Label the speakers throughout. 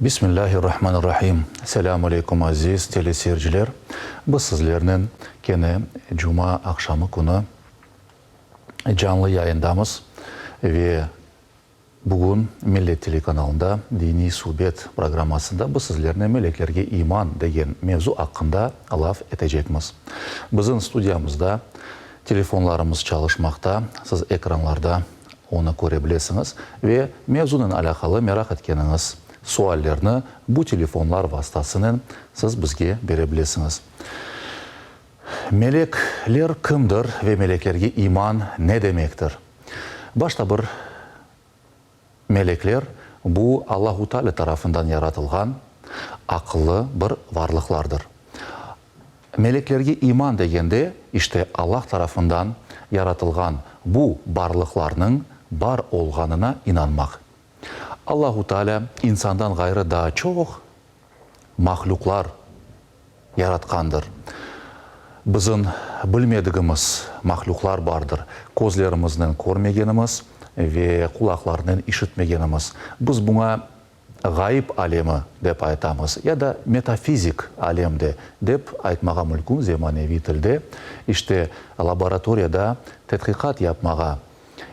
Speaker 1: Bismillahirrahmanirrahim. Selamun aleykum aziz teleseyirciler. Biz sizlerinin gene Cuma akşamı günü canlı yayındamız ve bugün Millet Telekanalında Dini Suhbet programmasında biz sizlerine meleklerge iman degen mevzu hakkında laf edeceğimiz. Bizim stüdyamızda telefonlarımız çalışmakta. Siz ekranlarda onu görebilirsiniz ve mevzunun alakalı merak etkeniniz suallerini bu telefonlar vasıtasının siz bizge verebilirsiniz. Melekler kimdir ve meleklerge iman ne demektir? Başta bir melekler bu Allahu Teala tarafından yaratılgan akıllı bir varlıklardır. Meleklerge iman degende işte Allah tarafından yaratılgan bu varlıklarının bar olganına inanmak. Allahu Teala insandan gayrı daha çok mahluklar yaratkandır. Bizim bilmediğimiz mahluklar vardır. Gözlerimizden görmegenimiz ve kulaklarından işitmegenimiz. Biz buna gayb alemi dep aytamız ya da metafizik alemde dep aytmaga mümkün zemanevi tilde. İşte laboratoriyada tetkikat yapmaga,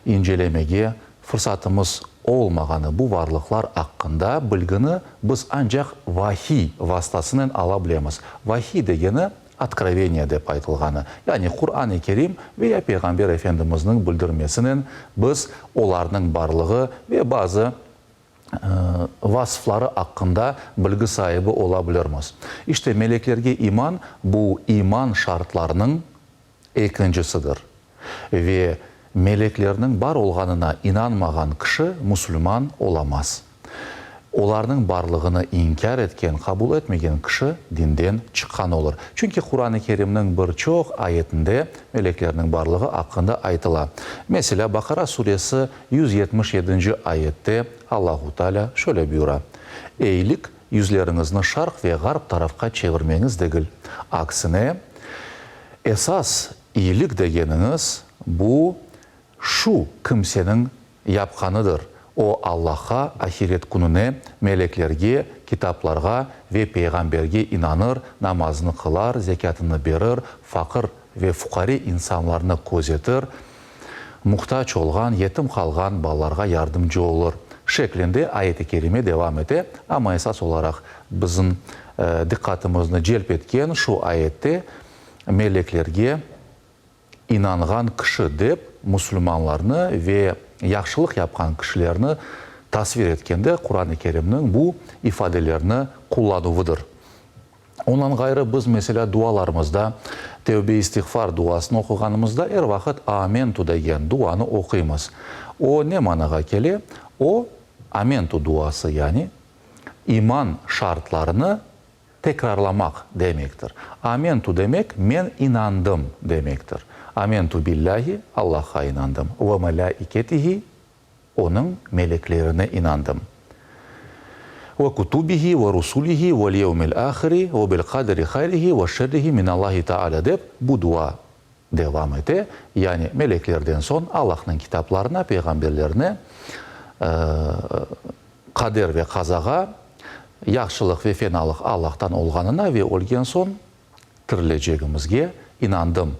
Speaker 1: incelemege fırsatımız olmağını bu varlıklar hakkında bilgini biz ancak vahiy vasıtasından alabilemiz. Vahiy degeni откровение dep aytılganı. Yani Kur'an-ı Kerim veya Peygamber Efendimiz'in bildirmesinin biz onların barlığı ve bazı vasıfları hakkında bilgi sahibi olabiliriz. İşte meleklerge iman bu iman şartlarının ikincisidir. Ve meleklerinin bar olganına inanmagan kişi Müslüman olamaz. Onların barlığını inkar etken, kabul etmegen kişi dinden çıkan olur. Çünkü Kur'an-ı Kerim'nin birçok ayetinde meleklerinin barlığı hakkında aytıla. Mesela Bakara suresi 177. ayette Allahu Teala şöyle buyuruyor. Eylik yüzlerinizni şark ve garp tarafka çevirmeniz değil. Aksine esas iyilik degeniniz bu şu kimsenin yapkanıdır. O Allah'a, ahiret gününe, meleklerge, kitaplarga ve peygamberge inanır, namazını kılar, zekatını verir, fakir ve fukari insanlarını gözetir, muhtaç olgan, yetim kalgan ballarga yardımcı olur. Şeklinde ayet-i kerime devam ede. Ama esas olarak bizim dikkatimizni celp etken şu ayette meleklerge inangan kişi dep Müslümanlarını ve yaxşılık yapkan kişilerini tasvir etkende Kur'an-ı Kerim'nin bu ifadelerini kullanıvıdır. Ondan gayrı biz mesela dualarımızda tevbe istiğfar duasını okuganımızda her vakit amentu degen duanı okuyumuz. O ne managa kele? O amentu duası yani iman şartlarını tekrarlamak demektir. Amentu demek men inandım demektir. Amentu billahi Allah'a inandım. Ve melaiketihi onun meleklerine inandım. Ve kutubihi ve rusulihi ve liyevmil ahiri ve bil kaderi hayrihi ve şerrihi minallahi Teala dep bu dua devam ede. Yani meleklerden son Allah'ın kitaplarına, peygamberlerine, kader ve kazaga, yaxşılık ve fenalık Allah'tan olganına ve olgen son tirileceğimizge inandım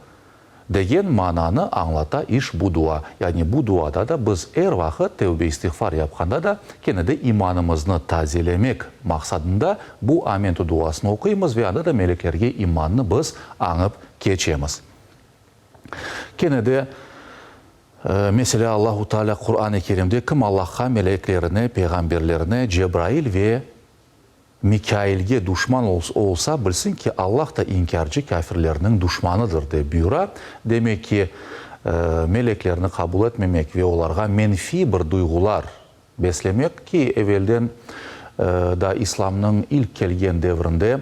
Speaker 1: degen mananı anlata iş bu dua. Yani bu duada da biz her vakit tevbe istiğfar yapkanda da gene de imanımızı tazelemek maksadında bu amentu duasını okuyumuz ve anda da meleklerge imanını biz anıp geçemiz. Gene de mesela Allahu Teala Kur'an-ı Kerim'de kim Allah'a, meleklerine, peygamberlerine, Cebrail ve Mikail'ge düşman olsa bilsin ki Allah da inkarcı kafirlerinin düşmanıdır de buyura. Demek ki meleklerini kabul etmemek ve onlara menfi bir duygular beslemek ki evvelden da İslam'ın ilk gelgen devrinde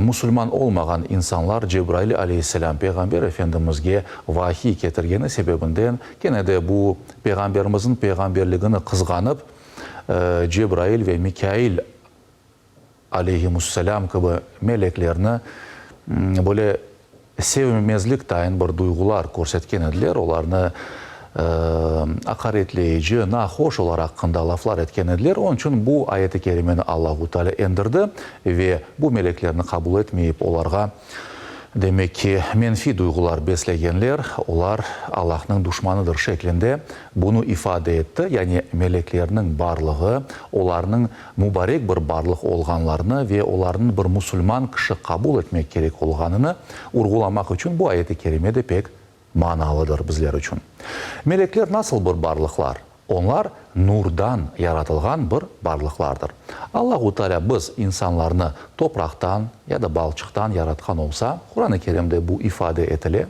Speaker 1: Müslüman olmayan insanlar Cebrail aleyhisselam peygamber efendimizge vahiy getirgeni sebebinden gene de bu peygamberimizin peygamberliğini kızganıp Cebrail ve Mikail aleyhisselam gibi meleklerini böyle sevmemezlik dair bir duygular görsetken ediler. Onlarını akaretleyici, nahoş olarak hakkında laflar etken ediler. Onun için bu ayeti kerimeni Allahu Teala indirdi ve bu meleklerini kabul etmeyip onlarga demek ki menfi duygular besleyenler, onlar Allah'ın düşmanıdır şeklinde bunu ifade etti. Yani meleklerinin barlığı, onların mübarek bir barlık olganlarını ve onların bir Müslüman kişi kabul etmek gerek olganını vurgulamak için bu ayeti kerime de pek manalıdır bizler için. Melekler nasıl bir barlıklar? Onlar nurdan yaratılgan bir barlıklardır. Allah-u Teala biz insanlarını topraktan ya da balçıktan yaratkan olsa, Kur'an-ı Kerim'de bu ifade etili.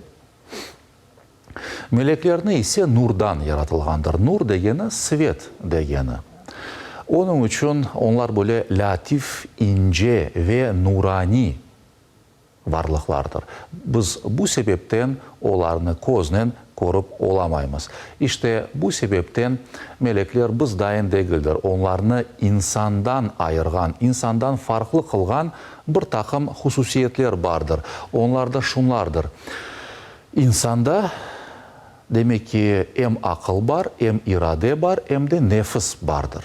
Speaker 1: Meleklerini ise nurdan yaratılgandır. Nur degeni svet degeni. Onun için onlar böyle latif, ince ve nurani varlıklardır. Biz bu sebepten onlarını közden korup olamayız. İşte bu sebepten melekler biz daim değildir. Onlarını insandan ayırgan, insandan farklı kılgan bir takım hususiyetler vardır. Onlar da şunlardır. İnsanda demek ki hem akıl var, hem irade var, hem de nefis vardır.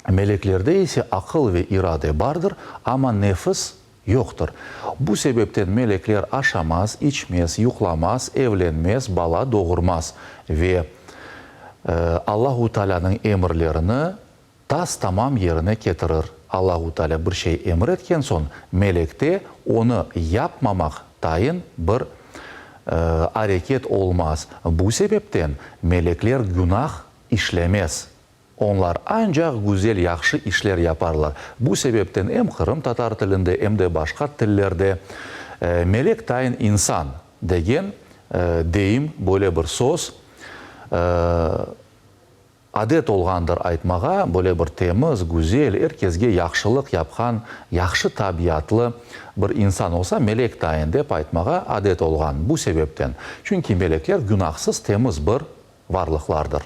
Speaker 1: Meleklerde ise akıl ve irade vardır ama nefis yoktur. Bu sebepten melekler aşamaz, içmez, yuklamaz, evlenmez, bala doğurmaz ve Allahu Teala'nın emirlerini tas tamam yerine getirir. Allahu Teala bir şey emretken son melekte onu yapmamak tayin bir hareket olmaz. Bu sebepten melekler günah işlemez. Onlar ancak güzel, yaxşı işler yaparlar. Bu sebepten hem Kırım Tatar tilinde hem de başka tillerde melek tayin insan degen deyim, böyle bir söz adet olgandır aytmağa, böyle bir temiz, güzel, herkesge yaxşılık yapkan, yaxşı tabiatlı bir insan olsa melek tayin dep aytmağa adet olgan. Bu sebepten. Çünkü melekler günahsız, temiz bir varlıklardır.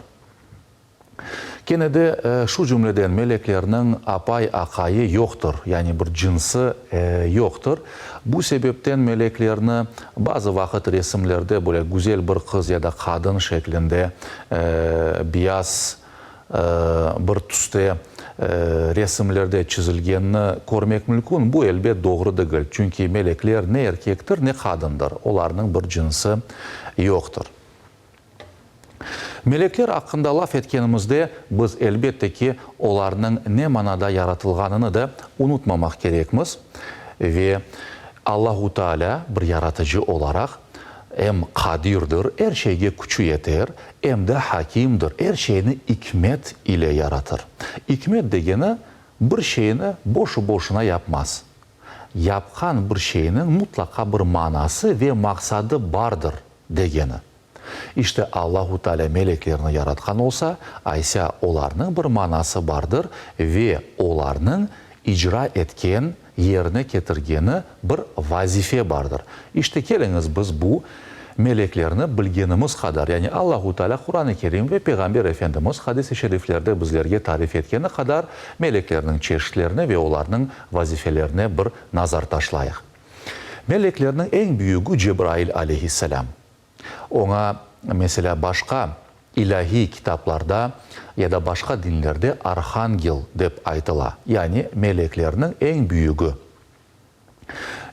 Speaker 1: Gene de şu cümleden meleklerinin apay akayı yoktur. Yani bir cinsi yoktur. Bu sebepten meleklerini bazı vakit resimlerde böyle güzel bir kız ya da kadın şeklinde beyaz bir tüste resimlerde çizilgenini görmek mümkün. Bu elbet doğru değil. Çünkü melekler ne erkektir ne kadındır. Onların bir cinsi yoktur. Melekler hakkında laf etkenimizde biz elbette ki onların ne manada yaratılganını da unutmamak gerekmiz. Ve Allahu Teala bir yaratıcı olarak hem kadirdir, her şeye gücü yeter, hem de hakimdir. Her şeyini hikmet ile yaratır. Hikmet degeni bir şeyini boşu boşuna yapmaz. Yapkan bir şeyinin mutlaka bir manası ve maksadı vardır degeni. İşte Allahu Teala meleklerini yaratkan olsa, aysa onların bir manası vardır ve onların icra etken, yerine getirgeni bir vazife vardır. İşte geliniz biz bu meleklerini bilgenimiz kadar, yani Allahu Teala Kur'an-ı Kerim ve Peygamber Efendimiz hadis-i şeriflerde bizlerge tarif etkeni kadar meleklerinin çeşitlerine ve onların vazifelerine bir nazar taşlayıq. Meleklerinin en büyüğü Cebrail aleyhisselam. Ona mesela başka ilahi kitaplarda ya da başka dinlerde Arhangel dep aytıla. Yani meleklerinin en büyüğü.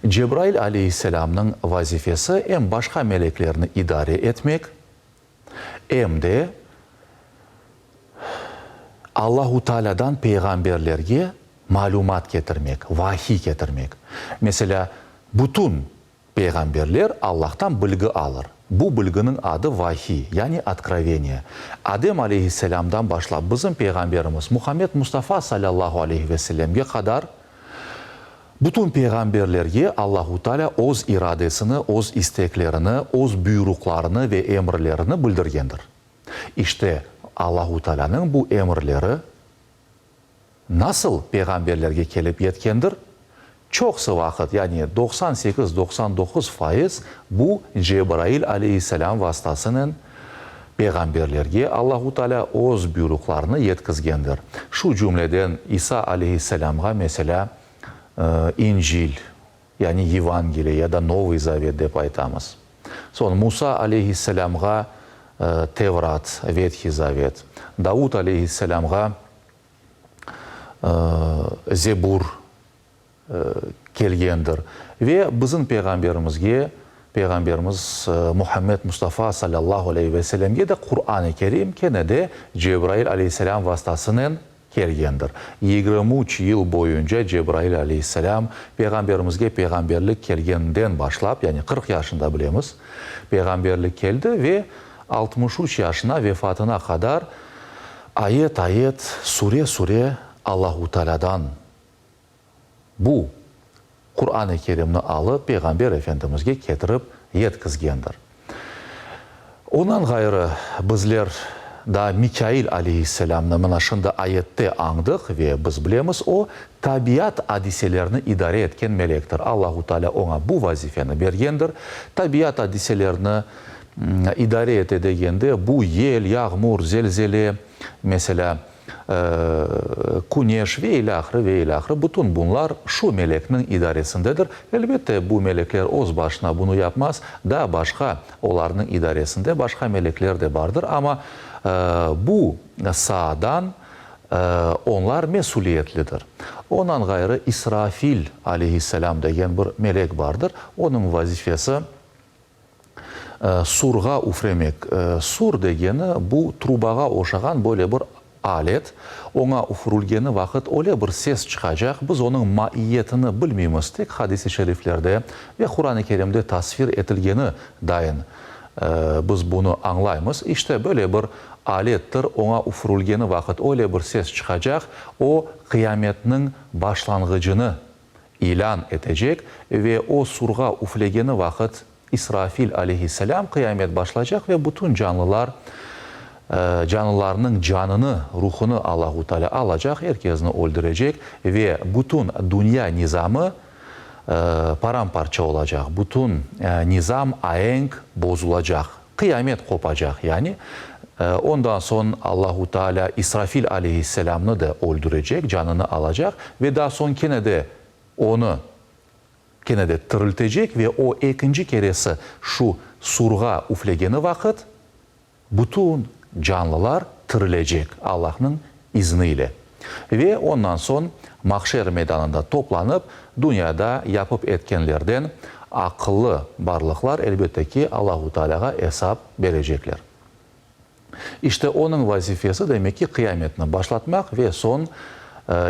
Speaker 1: Cebrail aleyhisselamın vazifesi hem başka meleklerini idare etmek hem de Allahu Teala'dan peygamberlerge malumat getirmek, vahiy getirmek. Mesela bütün peygamberler Allah'tan bilgi alır. Bu bilginin adı vahiy, yani откровение. Adem aleyhisselamdan başlayıp bizim peygamberimiz Muhammed Mustafa sallallahu aleyhi ve sellem'e kadar bütün peygamberlerge Allahu Teala öz iradesini, öz isteklerini, öz buyruklarını ve emirlerini bildirgendir. İşte Allahu Teala'nın bu emirleri nasıl peygamberlerge kelip yetkendir? Çoksa vakit, yani 98-99% bu Cebrail aleyhisselam vasıtasının peygamberlerge Allahu Teala öz buyruklarını yetkizgendir. Şu cümleden İsa aleyhisselam'a mesela İncil, yani Evangeliya ya da Новый Завет dep aytamız. Sonra Musa aleyhisselam'a Tevrat, Ветхий Завет. Дауд алейхиссаламға Зебур келгендір. Ве біздің Peygamberimiz Muhammed Mustafa sallallahu aleyhi ve sellem'e de Kur'an-ı Kerim kenede Cebrail aleyhisselam vasıtasının kelgendir. 23 yıl boyunca Cebrail aleyhisselam Peygamberimizge peygamberlik kelgenden başlap, yani 40 yaşında bilemiz, peygamberlik geldi ve 63 yaşına vefatına kadar ayet ayet, sure sure Allahu Teala'dan bu Kur'an-ı Kerim'ni alıp Peygamber Efendimiz'e getirip yetkizgendir. Ondan gayrı bizler da Mikail aleyhisselam'ны mana şunda ayette andık ve biz bilemiz, o tabiat hadiselerini idare etken melektir. Allahu Teala ona bu vazifeni bergendir. Tabiat hadiselerini idare edegende bu yel, yağmur, zelzele, mesela Kuneş ve ilahre bütün bunlar şu meleknin idaresindedir. Elbette bu melekler öz başına bunu yapmaz. Daha başka onların idaresinde başka melekler de vardır ama bu sahadan onlar mesuliyetlidir. Ondan gayrı İsrafil aleyhisselam degen bir melek vardır. Onun vazifesi surga üfremek. Sur degeni bu trubaga oşağan böyle bir alet. Ona üfürülgeni vakit öyle bir ses çıkacak. Biz onun maiyetini bilmeyimiz. Tek hadis-i şeriflerde ve Kur'an-ı Kerim'de tasvir edilgeni dayin biz bunu anlayımız. İşte böyle bir alettir. Ona üfürülgeni vakit öyle bir ses çıkacak. O kıyametinin başlangıcını ilan edecek ve o surga üflegeni vakit İsrafil aleyhisselam kıyamet başlayacak ve bütün canlılarının canını, ruhunu Allahu Teala alacak, herkesini öldürecek ve bütün dünya nizamı paramparça olacak. Bütün nizam ahenk bozulacak. Kıyamet kopacak yani. Ondan sonra Allahu Teala İsrafil aleyhisselam'ını da öldürecek, canını alacak ve daha sonra onu tırıltacak ve o ikinci keresi şu surga üflegeni vakit bütün canlılar tırılacak Allah'ın izniyle. Ve ondan sonra mahşer meydanında toplanıp dünyada yapıp etkenlerden akıllı varlıklar elbette ki Allahu Teala'ya hesap verecekler. İşte onun vazifesi demek ki kıyametini başlatmak ve son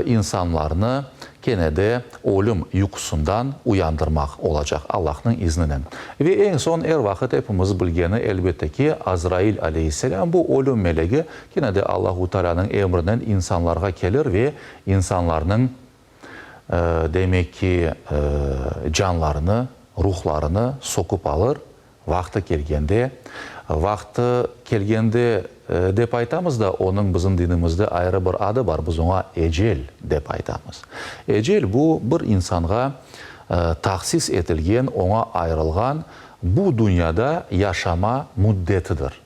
Speaker 1: insanlarını kenede ölüm uykusundan uyandırmak olacak Allah'ın izniyle. Ve en son vakit hepimiz bilgeni elbette ki Azrail aleyhisselam, bu ölüm meleği kenede Allahu Teala'nın emrinden insanlara gelir ve insanların demek ki canlarını, ruhlarını sokup alır. Vakti kelgende dep aytamız da onun bizim dinimizde ayrı bir adı var. Biz ona ecel dep aytamız. Ecel bu bir insanga tahsis etilgen, ona ayrılgan bu dünyada yaşama müddetidir.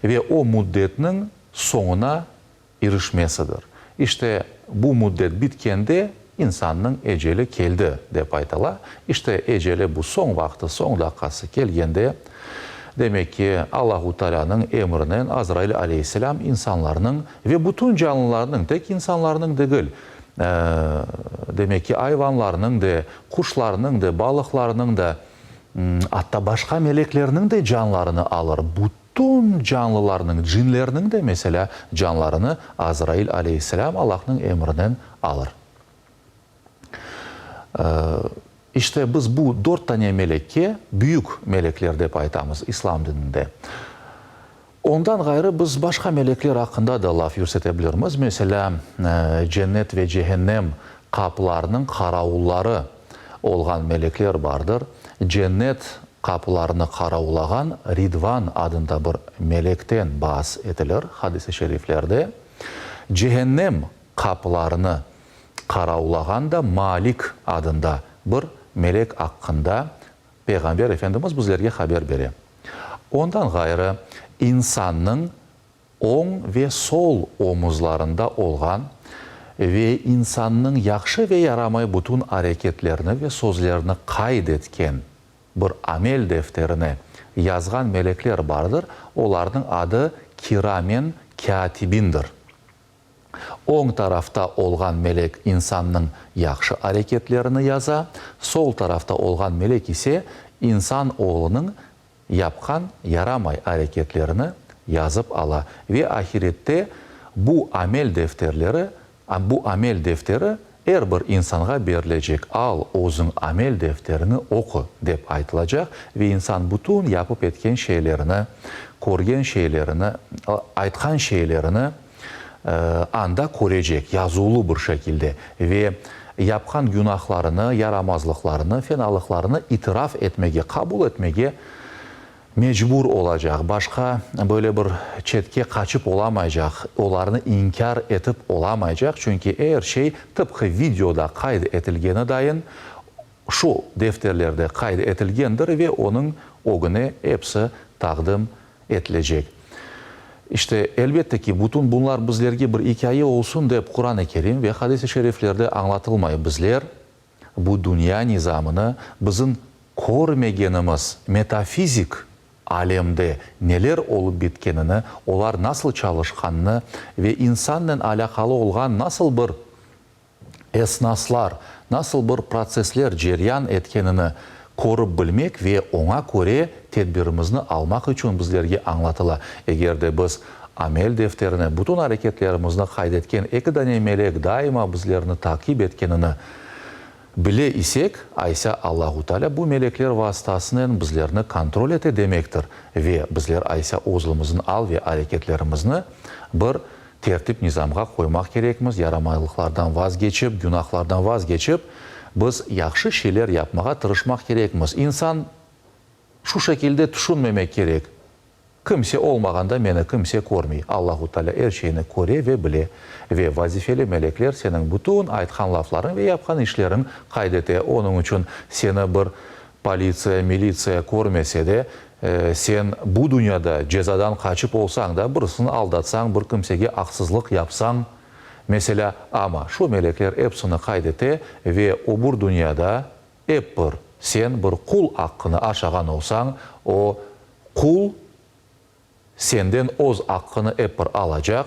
Speaker 1: Ve o müddetinin sonuna erişmesidir. İşte bu müddet bitkende insanın eceli geldi dep aytala. İşte eceli bu son vakti, son dakikası gelgende demek ki Allahu Teala'nın emrinin Azrail aleyhisselam insanların ve bütün canlılarının, tek insanların değil, demek ki hayvanlarının da, kuşlarının da, balıklarının da, hatta başka meleklerinin de canlarını alır. Bütün canlılarının, cinlerinin de mesela canlarını Azrail aleyhisselam Allah'ın emrinin alır. İşte biz bu 4 tane melekke büyük melekler dep aytamız İslam dininde. Ondan gayrı biz başka melekler hakkında da laf yürütebiliriz. Mesela cennet ve cehennem kapılarının karavulları olgan melekler vardır. Cennet kapılarını karavulagan Ridvan adında bir melekten bahs edilir hadis-i şeriflerde. Cehennem kapılarını karavulagan da Malik adında bir melek hakkında Peygamber Efendimiz bizlerge haber verir. Ondan gayrı insanın on ve sol omuzlarında olgan ve insanın yaxşı ve yaramay bütün hareketlerini ve sözlerini kaydetken bir amel defterine yazgan melekler bardır. Onların adı kiramen katibindir. Оң tarafta olgan melek insanın yaxşı hareketlerini yaza, sol tarafta olgan melek ise insan oğlunun yapkan yaramay hareketlerini yazıp ala. Ve ahirette bu amel defteri her bir insana verilecek. Al özün amel defterini oku dep aytılacak ve insan bütün yapıp etken şeylerini, көрген şeylerini, aytkan şeylerini anda koyacak, yazılı bir şekilde ve yapkan günahlarını, yaramazlıklarını, fenalıklarını itiraf etmeye, kabul etmeye mecbur olacak. Başka böyle bir çetke kaçıp olamayacak, onlarını inkar etip olamayacak. Çünkü her şey tıpkı videoda kaydetilgene dayin şu defterlerde kaydetilgendir ve onun o güne hepsi takdim edilecek. İşte elbette ki bütün bunlar bizlerge bir hikaye olsun dep Kur'an-ı Kerim ve hadis-i şeriflerde anlatılmayı bizler bu dünya nizamını bizim görmegenimiz metafizik alemde neler olup bitkenini, onlar nasıl çalışkanını ve insanla alakalı olan nasıl bir esnaslar, nasıl bir prosesler ceryan etkenini korup bilmek ve ona göre tedbirimizni almak için bizlerge anlatıla. Eğer de biz amel defterine bütün hareketlerimizni kaydetken iki tane melek daima bizlerini takip etkenini bile isek, aysa Allahu Teala bu melekler vasıtasıyla bizlerini kontrol ete demektir. Ve bizler aysa özümüzün al ve hareketlerimizni bir tertip nizamga koymak gerekmiz. Yaramaylıklardan vazgeçip, günahlardan vazgeçip, biz yaxşı şeyler yapmağa tırışmak gerekmiz. İnsan şu şekilde düşünmemek gerek. Kimse olmaganda meni kimse görmey. Allahu Teala her şeyini göre ve bile. Ve vazifeli melekler senin bütün aytkan lafların ve yapkan işlerin kaydete. Onun için seni bir polisiya, militsiya görmese de sen bu dünyada cezadan kaçıp olsan da birisini aldatsan, bir kimsege haksızlık yapsan mesela ama şu melekler hepsini kaydete ve o bir dünyada hep bir sen bir kul hakkını aşagan olsan o kul senden öz hakkını hep bir alacak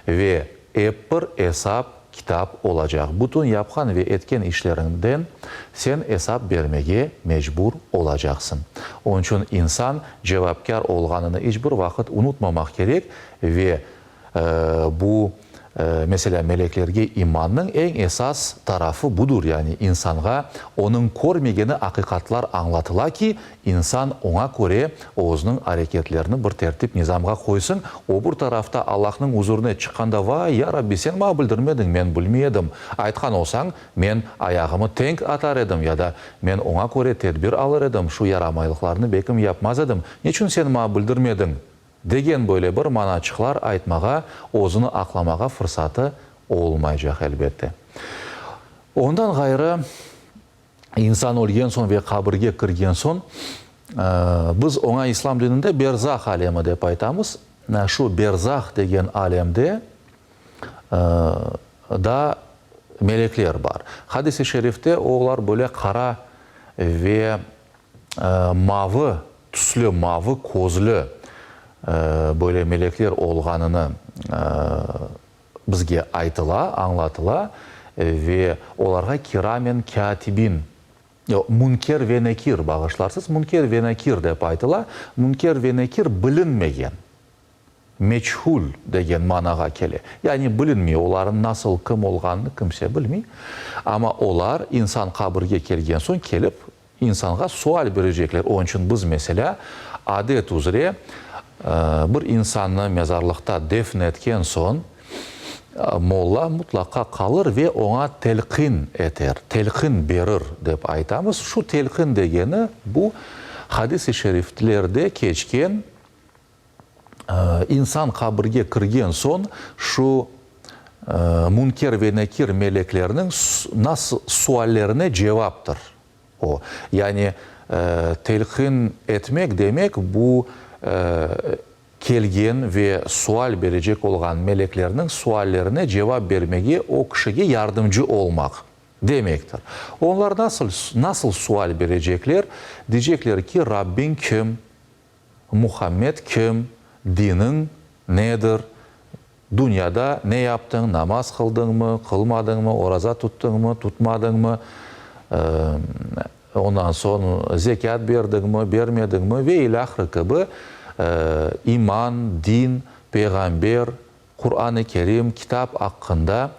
Speaker 1: ve hep bir hesap kitap olacak. Bütün yapkan ve etken işlerinden sen hesap vermeye mecbur olacaksın. Onun için insan cevapkar olganını hiçbir vakit unutmamak gerek ve bu mesela meleklerge imanın en esas tarafı budur. Yani insanga onun görmegeni hakikatlar anlatıla ki insan ona göre özünün hareketlerini bir tertip nizamga koysun. O bir tarafta Allah'ın huzuruna çıkanda vay ya Rabbi sen bana bildirmedin, men bilmeyedim. Aytkan olsan men ayağımı tenk atar edim ya da men ona göre tedbir alır edim. Şu yaramaylıklarını bekim yapmaz edim. Niçin sen bana bildirmedin? Degen böyle bir manaçıklar aytmağa, özünü aklamağa fırsatı olmayacak elbette. Ondan gayrı insan ölgen son ve kabirge kirgen son biz ona İslam dininde berzah alemi dep aytamız. Şu berzah degen alemde da melekler var. Hadis-i şerifte oğlar böyle kara ve mavi, tüslü, mavi, kozlu böyle melekler olganını bizge aytıla, anlatıla ve olarga kiramen katibin, münker ve nekir bağışlarsız, münker ve nekir dep aytıla. Münker ve nekir bilinmegen, meçhul degen managa kele. Yani bilinmiyor, onların nasıl kim olganını kimse bilmiyor. Ama olar insan kabirge kelgen son kelip insanga sual verecekler. Onun için biz mesela adet üzere bir insanı mezarlıkta defnetken son molla mutlaka kalır ve ona telkin eter, telkin verir dep aytamız. Şu telkin degeni bu hadis-i şeriflerde geçken insan kabirge kirgen son şu münker ve nekir meleklerinin nasıl suallerine cevaptır. O yani telkin etmek demek bu kelgen ve sual verecek olan meleklerinin suallerine cevap vermeye o kişiye yardımcı olmak demektir. Onlar nasıl sual verecekler? Diyecekler ki Rabbin kim? Muhammed kim, dinin nedir, dünyada ne yaptın, namaz kıldın mı, kılmadın mı, oraza tuttun mu, tutmadın mı, ondan sonra zekat verdin mi, vermedin mi ve ilahir gibi iman, din, peygamber, Kur'an-ı Kerim, kitap hakkında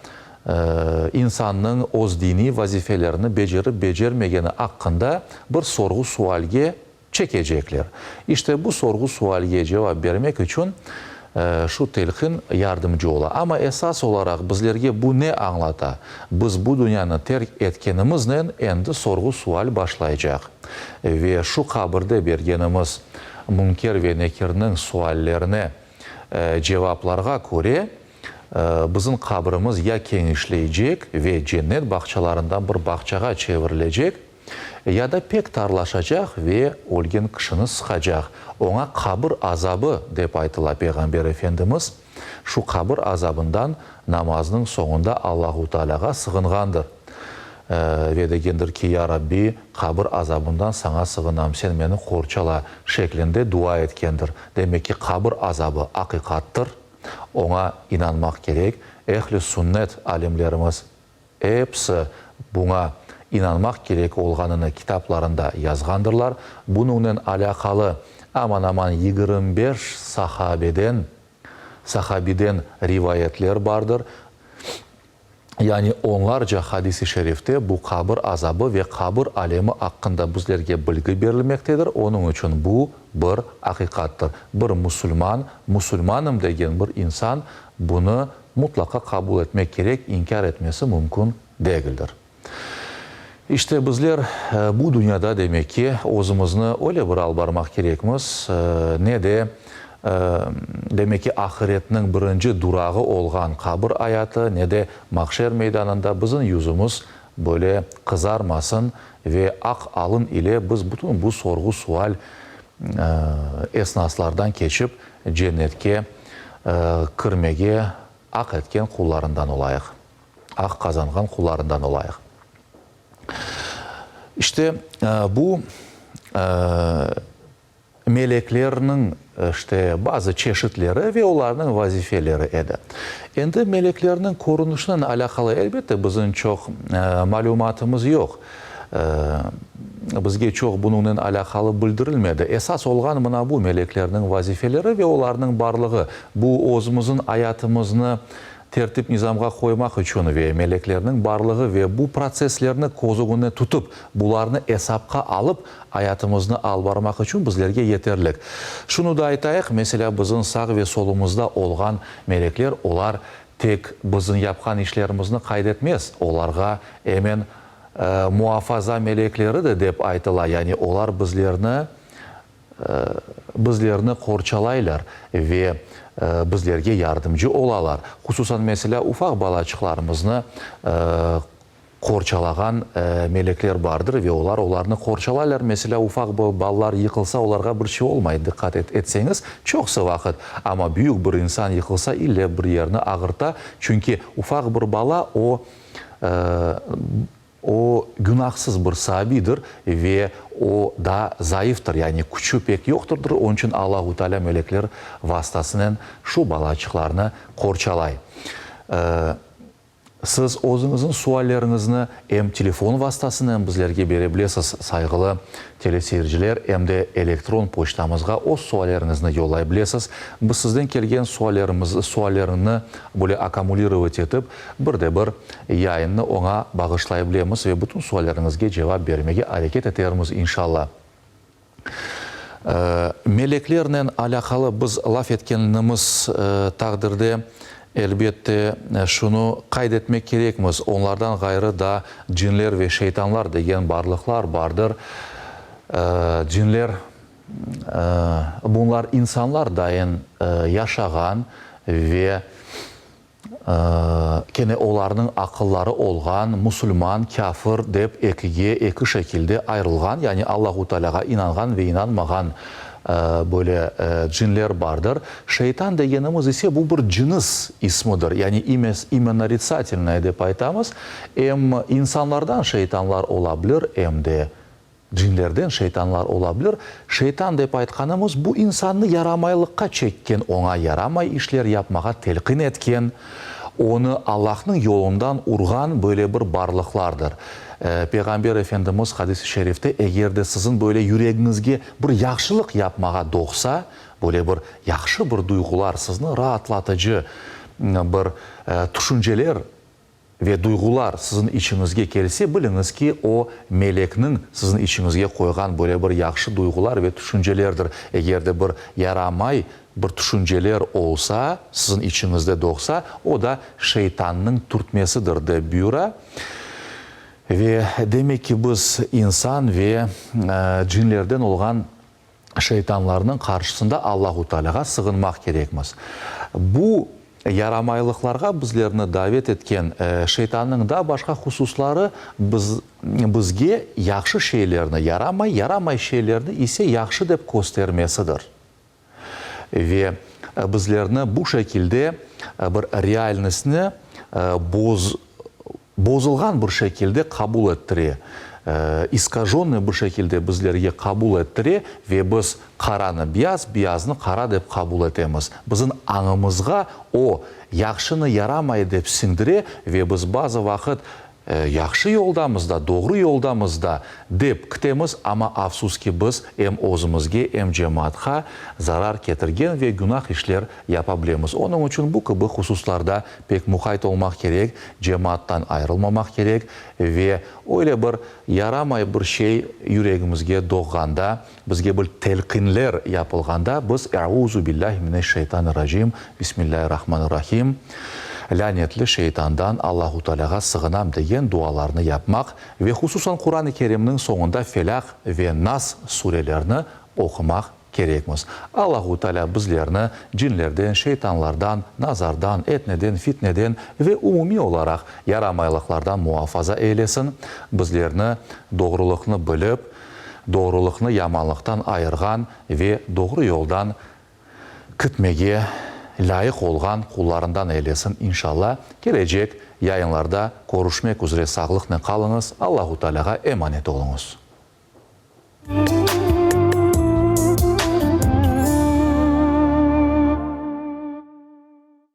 Speaker 1: insanın öz dini vazifelerini becerip becermegeni hakkında bir sorgu sualge çekecekler. İşte bu sorgu sualge cevap vermek için şu telkin yardımcı ola. Ama esas olarak bizlerge bu ne anlata? Biz bu dünyanı terk etkenimizle endi sorgu sual başlayacak. Ve şu kabirde bergenimiz Münker ve Nekir'nin suallerine cevaplarga göre bizim kabrimiz ya kengişleyecek ve cennet bahçelerinden bir bahçaga çevrilecek ya da pek tarlaşacak ve olgen kışını sıkacak. Ona kabir azabı dep aytıla Peygamber Efendimiz. Şu kabir azabından namazının sonunda Allahu Teala'ga sığıngandır. Ve degendir ki ya Rabbi kabir azabından sana sığınam, sen beni korçala şeklinde dua etkendir. Demek ki kabir azabı hakikattır. Ona inanmak gerek. Ehli sünnet alimlerimiz hepsi buna inanmak gerek olganını kitaplarında yazgandırlar. Bununla alakalı aman 25 sahabeden rivayetler vardır. Yani onlarca hadisi şerifte bu kabir azabı ve kabir alemi hakkında bizlerge bilgi verilmektedir. Onun için bu bir hakikattır. Bir Müslümanım degen bir insan bunu mutlaka kabul etmek gerek, inkar etmesi mümkün değildir. İşte bizler bu dünyada demek ki özümüzni öyle bir albarmak gerekmiz. Ne de demek ki ahiretinin birinci durağı olgan kabir hayatı ne de mahşer meydanında bizim yüzümüz böyle kızarmasın ve ak alın ile biz bütün bu sorgu sual esnaslardan geçip cennetke kirmege ak etken kullarından olayıq. Ak kazangan kullarından olayıq. İşte bu meleklerinin işte bazı çeşitleri ve onların vazifeleri edi. Endi meleklerinin korunuşundan alakalı elbette bizim çok malumatımız yok. Bizge çok bununla alakalı bildirilmedi. Esas olgan mına bu meleklerinin vazifeleri ve onların barlığı. Bu özümüzün hayatımızını tertip nizamga koymak için ve meleklerinin barlığı ve bu proseslerini kozugunu tutup bularını hesapka alıp hayatımızını albarmak için bizlerge yeterlik. Şunu da aytayıq, mesela bizim sağ ve solumuzda olgan melekler, olar tek bizim yapkan işlerimizni kaydetmez. Olarga hemen muhafaza melekleri de dep aytıla. Yani olar bizlerini korçalaylar ve bizlerge yardımcı olalar. Hususan mesela ufak balacıklarımızı korçalagan melekler vardır ve onlarını korçalaylar. Mesela ufak ballar yıkılsa onlarga bir şey olmaydı. Dikkat etseniz çoksa vakit. Ama büyük bir insan yıkılsa ille bir yerini ağırta. Çünkü ufak bir bala o günahsız bir sabidir ve o da zayıftır. Yani küçüğü pek yokturdur. Onun için Allah-u Teala melekler vasıtasının şu balacıklarını korçalay. Siz özünüzün suallarınızı hem telefon vasıtasından bizlerge berebilirsiniz saygılı teleseyirciler, hem de elektron poçtamızga o suallarınızı yollayabilirsiniz. Biz sizden kelgen suallarını böyle akkumulировать etip bir yayını ona bağışlayabiliriz ve bütün suallarınızga cevap vermeye hareket ederiz inşallah. Meleklerle alakalı biz laf etkenimiz takdirde elbette şunu kaydetmek gerekmiz. Onlardan gayrı da cinler ve şeytanlar degen barlıklar vardır. Cinler, bunlar insanlar dayan yaşagan ve kene onların akılları olgan, Müslüman, kafir dep iki şekilde ayrılgan, yani Allah-u Teala'ga inangan ve inanmagan böyle cinler vardır. Şeytan degenimiz ise bu bir cins ismidir. Yani имя нарицательное dep aytamız. Hem insanlardan şeytanlar olabilir hem de Cinlerden şeytanlar olabilir. Şeytan деп айтқанымыз bu insanı yaramайлыққа çekкен, ona yaramay işler yapmağa telkin etken, onu Allah'ın yolundan urgan böyle bir barlıklardır. Peygamber Efendimiz hadis-i şerifte eğer de sizin böyle yüreğinizge bir yaxşılık yapmağa doğsa, böyle bir yaxşı bir duygular, sizni rahatlatıcı bir düşünceler ve duygular sizin içinizge gelse, biliniz ki o meleknin sizin içinizge koygan böyle bir yaxşı duygular ve düşüncelerdir. Eğer de bir yaramay bir düşünceler olsa, sizin içinizde doğsa, o da şeytanın türtmesidir de buyuruyor. Ve demek ki biz insan ve cinlerden olgan şeytanlarının karşısında Allahu Teala'ga sığınmak gerekmez. Bu yaramaylıklarga bizlerini davet etken şeytanın da başka hususları bizge yaxşı şeylerini, yaramay şeylerini ise yaxşı dep göstermesidir. Ve bizlerini bu şekilde bir realностьni bozulgan bir şekilde kabul ettire, искаженный bir şekilde bizlerge kabul ettire ve biz karаны beyaz, beyazını kara dep kabul etemiz. Bizim anımızga o yaxşını yaramay dep singdire ve biz bazı vakit yaxşı yoldamızda, doğru yoldamızda dep kitemiz, ama afsus ki biz hem özümüzge hem cemaatga zarar getirgen ve günah işler yapabilemiz. Onun için bu gibi hususlarda pek muhayt olmak gerek, cemaattan ayrılmamak gerek ve öyle bir yaramay bir şey yüreğimizge doğganda, bizge bir telkinler yapılganda biz "Euzu billahi mineşşeytanirracim, Bismillahirrahmanirrahim. Lanetli şeytandan Allahu Teala'ga sığınam" deyen dualarını yapmak ve hususan Kur'an-ı Kerim'nin sonunda Felak ve Nas surelerini okumak gerekmez. Allahu Teala bizlerini cinlerden, şeytanlardan, nazardan, etneden, fitneden ve umumi olarak yaramaylıklardan muhafaza eylesin. Bizlerini doğrulukunu bilip, doğrulukunu yamanlıktan ayırgan ve doğru yoldan gitmege layık olgan kullarından eylesin inşallah. Gelecek yayınlarda görüşmek üzere, sağlıkla kalınız. Allahu Teala'ga emanet olunuz.